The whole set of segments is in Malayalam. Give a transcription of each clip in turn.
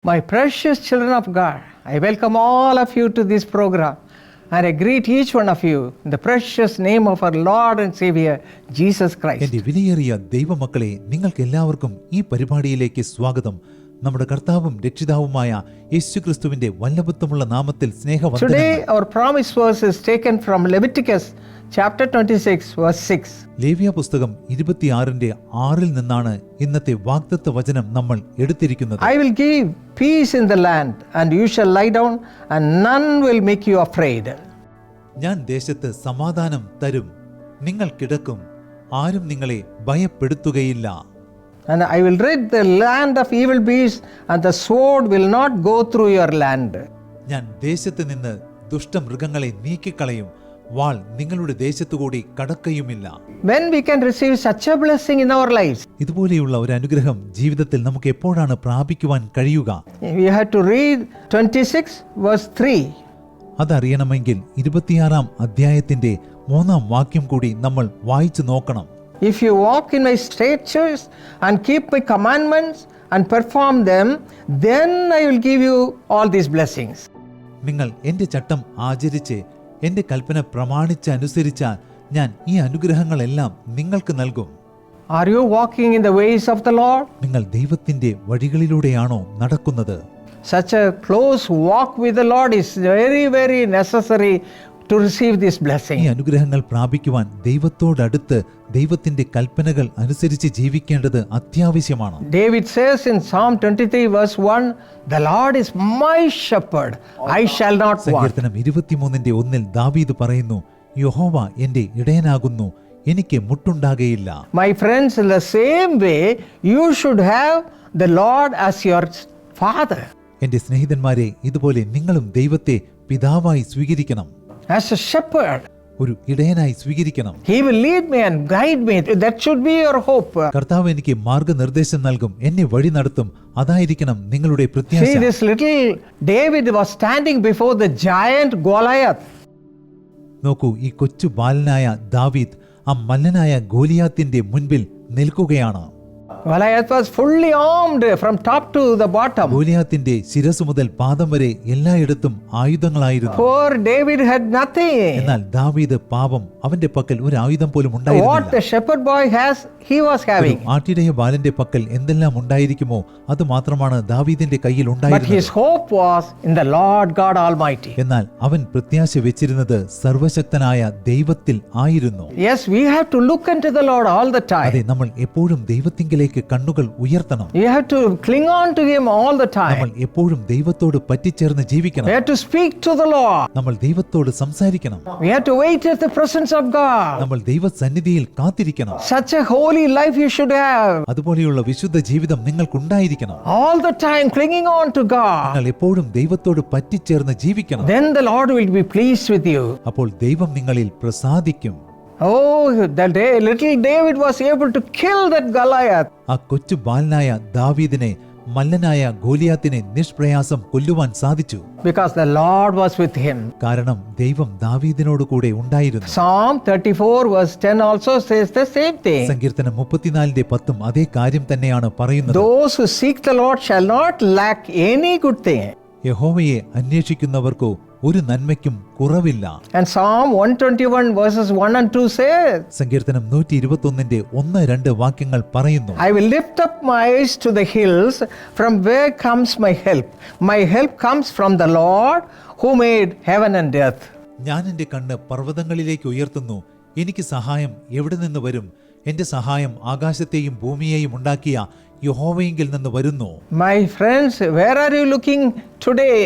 My precious children of God, I welcome all of you to this program and I greet each one of you in the precious name of our Lord and Savior, Jesus Christ. എന്റെ വിലയേറിയ ദൈവമക്കളെ, നിങ്ങൾക്ക് എല്ലാവർക്കും ഈ പരിപാടിയിലേക്ക് സ്വാഗതം. നമ്മുടെ കർത്താവും രക്ഷിതാവുമായ യേശുക്രിസ്തുവിന്റെ വല്ലഭത്വമുള്ള നാമത്തിൽ സ്നേഹവന്ദനങ്ങൾ. Today our promise verse is taken from Leviticus chapter 26 verse 6. ലേവ്യ പുസ്തകം 26:6 നിന്നാണ് ഇന്നത്തെ വാഗ്ദത്ത വചനം നമ്മൾ എടുത്തിരിക്കുന്നത്. I will give peace in the land and you shall lie down and none will make you afraid. ഞാൻ ദേശത്ത് സമാധാനം തരും, നിങ്ങൾ കിടക്കും, ആരും നിങ്ങളെ ഭയപ്പെടുത്തുകയില്ല. And I will rid the land of evil beasts and the sword will not go through your land. ഞാൻ ദേശത്ത് നിന്ന് ദുഷ്ടമൃഗങ്ങളെ നീക്കിക്കളയും, വാൾ നിങ്ങളുടെ ദേശത്തുകൂടി കടക്കയുമില്ല. When we can receive such a blessing in our lives? ഇതുപോലെയുള്ള ഒരു അനുഗ്രഹം ജീവിതത്തിൽ നമുക്ക് എപ്പോഴാണ് പ്രാപിക്കുവാൻ കഴിയുക? We have to read 26 verse 3. അതറിയണമെങ്കിൽ 26-ാം അധ്യായത്തിന്റെ 3-ാം വാക്യം കൂടി നമ്മൾ വായിച്ചു നോക്കണം. If you walk in my statutes and keep my commandments and perform them, then I will give you all these blessings. നിങ്ങൾ എന്റെ ചട്ടം ആചരിച്ച് എന്റെ കൽപ്പന പ്രമാണിച്ച് അനുസരിച്ചാൽ ഞാൻ ഈ അനുഗ്രഹങ്ങളെല്ലാം നിങ്ങൾക്ക് നൽകും. Are you walking in the ways of the Lord? നിങ്ങൾ ദൈവത്തിന്റെ വഴികളിലൂടെയാണോ നടക്കുന്നത്? Such a close walk with the Lord is very, very necessary to receive this blessing. ഈ അനുഗ്രഹങ്ങൾ പ്രാപിക്കുവാൻ ദൈവത്തോടടുത്ത് ദൈവത്തിന്റെ കൽപ്പനകൾ അനുസരിച്ച് ജീവിക്കേണ്ടത് അത്യാവശ്യമാണ്. David says in Psalm 23 verse 1, the Lord is my shepherd, I shall not want. സങ്കീർത്തനം 23:1 ദാവീദ് പറയുന്നു, യഹോവ എന്റെ ഇടയനാകുന്നു, എനിക്ക് മുട്ടുണ്ടാകയില്ല. My friends, in the same way you should have the Lord as your father. എന്റെ സ്നേഹിതന്മാരെ, ഇതുപോലെ നിങ്ങളും ദൈവത്തെ പിതാവായി സ്വീകരിക്കണം. As a shepherd, ഒരു ഇടയനായി സ്വീകരിക്കണം. he will lead me and guide me. That should be your hope. കർത്താവ് എനിക്ക് മാർഗനിർദ്ദേശം നൽകും, എന്നെ വഴി നടത്തും. അതായിരിക്കണം നിങ്ങളുടെ പ്രത്യാശ. See, this little David was standing before the giant Goliath. നോക്കൂ, ഈ കൊച്ചു ബാലനായ ദാവീദ് ആ മല്ലനായ ഗോലിയാത്തിന്റെ മുൻപിൽ നിൽക്കുകയാണ്. Goliath was fully armed from top to the bottom. ഗോലിയാത്തിന്റെ ശിരസ് മുതൽ പാദം വരെ എല്ലായിടത്തും ആയുധങ്ങളായിരുന്നു. Poor David had nothing. എന്നാൽ ദാവീദ് പാപം, അവന്റെ പക്കൽ ഒരു ആയുധം പോലും What ഉണ്ടായിരുന്നില്ല. the shepherd boy has, he was having. ആട്ടിടയ ബാലന്റെ പക്കൽ എന്തെല്ലാം ഉണ്ടായിരിക്കുമോ അത് മാത്രമാണ് ദാവീദിന്റെ കയ്യിൽ But ഉണ്ടായിരുന്നത്. his hope was in the Lord God Almighty. എന്നാൽ അവൻ പ്രത്യാശ വെച്ചിരുന്നത് സർവശക്തനായ ദൈവത്തിൽ ആയിരുന്നു. Yes, we have to look unto the Lord all the time. അതെ, നമ്മൾ എപ്പോഴും ദൈവത്തിങ്കിലേക്ക് കണ്ണുകൾ ഉയർത്തണം. We have to cling on to him all the നമ്മൾ time. എപ്പോഴും ദൈവത്തോട് പറ്റിച്ചേർന്ന് ജീവിക്കണം. We have to speak to the Lord. നമ്മൾ ദൈവത്തോട് സംസാരിക്കണം. We have to wait at the presence of God. നമ്മൾ ദൈവസന്നിധിയിൽ കാത്തിരിക്കണം. Such a holy life you should have. അതുപോലെയുള്ള വിശുദ്ധ ജീവിതം നിങ്ങൾക്കുണ്ടായിരിക്കണം. All the time clinging on to God. നിങ്ങൾ എപ്പോഴും ദൈവത്തോട് പറ്റിച്ചേർന്ന് ജീവിക്കണം. Then the Lord will be pleased with you. അപ്പോൾ ദൈവം നിങ്ങളിൽ പ്രസാദിക്കും. Oh, little David was able to kill that Goliath. ആ കൊച്ചു ബാലനായ ദാവീദിനെ, മല്ലനായ ഗോലിയാത്തിനെ നിഷ്പ്രയാസം കൊല്ലുവാൻ സാധിച്ചു. Because the Lord was with him. കാരണം ദൈവം ദാവീദിനോട് കൂടെ ഉണ്ടായിരുന്നു. Psalm 34 verse 10 also says the same thing. സങ്കീർത്തനം 34:10 അതേ കാര്യം തന്നെയാണ് പറയുന്നത്. Those who seek the Lord shall not lack any good thing. യഹോവയെ അന്വേഷിക്കുന്നവർക്കോ ഒരു നന്മയ്ക്കും കുറവില്ല. And Psalm 121 verses 1 and 2 says, സങ്കീർത്തനം 121:1-2 വാക്യങ്ങൾ പറയുന്നു, I will lift up my eyes to the hills, from where comes my help? My help comes from the Lord who made heaven and earth. ഞാൻ എൻ്റെ കണ്ണ് പർവ്വതങ്ങളിലേക്ക് ഉയർത്തുന്നു, എനിക്ക് സഹായം എവിടെ നിന്ന് വരും? എൻ്റെ സഹായം ആകാശത്തെയും ഭൂമിയെയും ഉണ്ടാക്കിയ യഹോവയെങ്കിൽ നിന്ന് വരുന്നു. My friends, where are you looking today?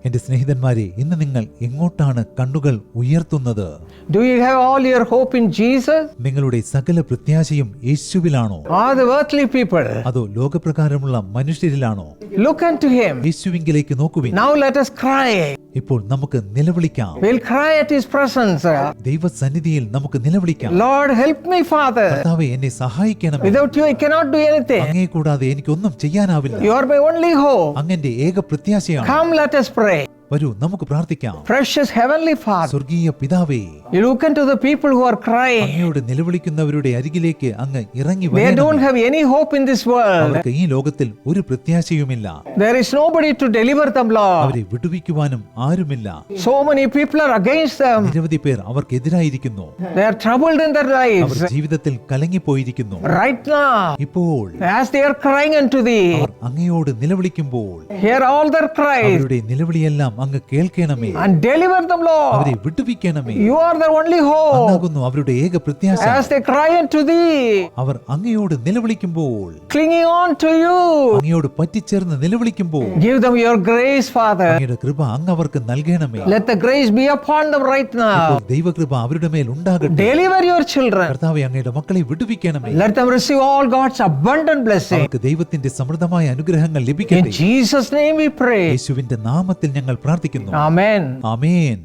എൻ്റെ സ്നേഹിതന്മാരെ, ഇന്ന് നിങ്ങൾ എങ്ങോട്ടാണ് കണ്ണുകൾ ഉയർത്തുന്നത്? Do you have all your hope in Jesus? നിങ്ങളുടെ സകല പ്രത്യാശയും യേശുവിലാണോ? Or the earthly people? അതോ ലോകപ്രകാരമുള്ള മനുഷ്യരിലാണോ? Look unto him. യേശുവിങ്കിലേക്ക് നോക്കുവിൻ. Now let us cry. ഇപ്പോൾ നമുക്ക് നിലവിളിക്കാം. We'll cry at his presence. ദൈവസന്നിധിയിൽ നമുക്ക് നിലവിളിക്കാം. Lord, help me, Father. കർത്താവേ, എന്നെ സഹായിക്കണം. Without you I cannot do anything. അങ്ങയെ കൂടാതെ എനിക്കൊന്നും ചെയ്യാനാവില്ല. You are my only hope. അങ്ങന്റെ ഏക പ്രത്യാശയാണ്. Come, let us pray. വരൂ നമുക്ക് പ്രാർത്ഥിക്കാം. Precious Heavenly Father, സ്വർഗീയ പിതാവേ, you look into the people who are crying. അങ്ങയോട് നിലവിളിക്കുന്നവരുടെ അരികിലേക്ക് അങ്ങ് ഇറങ്ങി They don't വരണമേ. have any hope in this world. അവർക്ക് ഈ ലോകത്തിൽ ഒരു പ്രത്യാശയുമില്ല. There is nobody to deliver them, Lord. അവരെ വിടുവിക്കുവാനും ആരുമില്ല. So many people are against them. നിരവധി പേർ അവർക്കെതിരായിരിക്കുന്നു. They are troubled in their our lives. ജീവിതത്തിൽ കലങ്ങിപ്പോയിരിക്കുന്നു. Right now, ഇപ്പോൾ as they are crying unto thee, അവർ അങ്ങയോട് നിലവിളിക്കുമ്പോൾ hear all their cries അവരുടെ നിലവിളിയെല്ലാം അങ്ങ് കേൾക്കണമേ. and deliver them, Lord. അവരെ വിടുവിക്കണമേ. You are the only hope. അങ്ങാകുന്നു അവരുടെ ഏക പ്രത്യാശ. As they cry unto thee, അവർ അങ്ങയോട് നിലവിളിക്കുമ്പോൾ, clinging on to you, അങ്ങയോട് പറ്റിച്ചേർന്ന് നിലവിളിക്കുമ്പോൾ, give them your grace, Father. അങ്ങയുടെ കൃപ അങ്ങ് അവർക്ക് നൽകണമേ. Let the grace be upon them right now. ഇപ്പോൾ ദൈവകൃപ അവരുടെ മേൽ ഉണ്ടാകട്ടെ. Deliver your children. കർത്താവേ, അങ്ങയുടെ മക്കളെ വിടുവിക്കണമേ. Let them receive all God's abundant blessing. അവർക്ക് ദൈവത്തിന്റെ സമൃദ്ധമായ അനുഗ്രഹങ്ങൾ In ലഭിക്കട്ടെ. Jesus' name we pray. യേശുവിന്റെ നാമത്തിൽ ഞങ്ങൾ പ്രാർത്ഥിക്കുന്നു. Amen. ആമേൻ.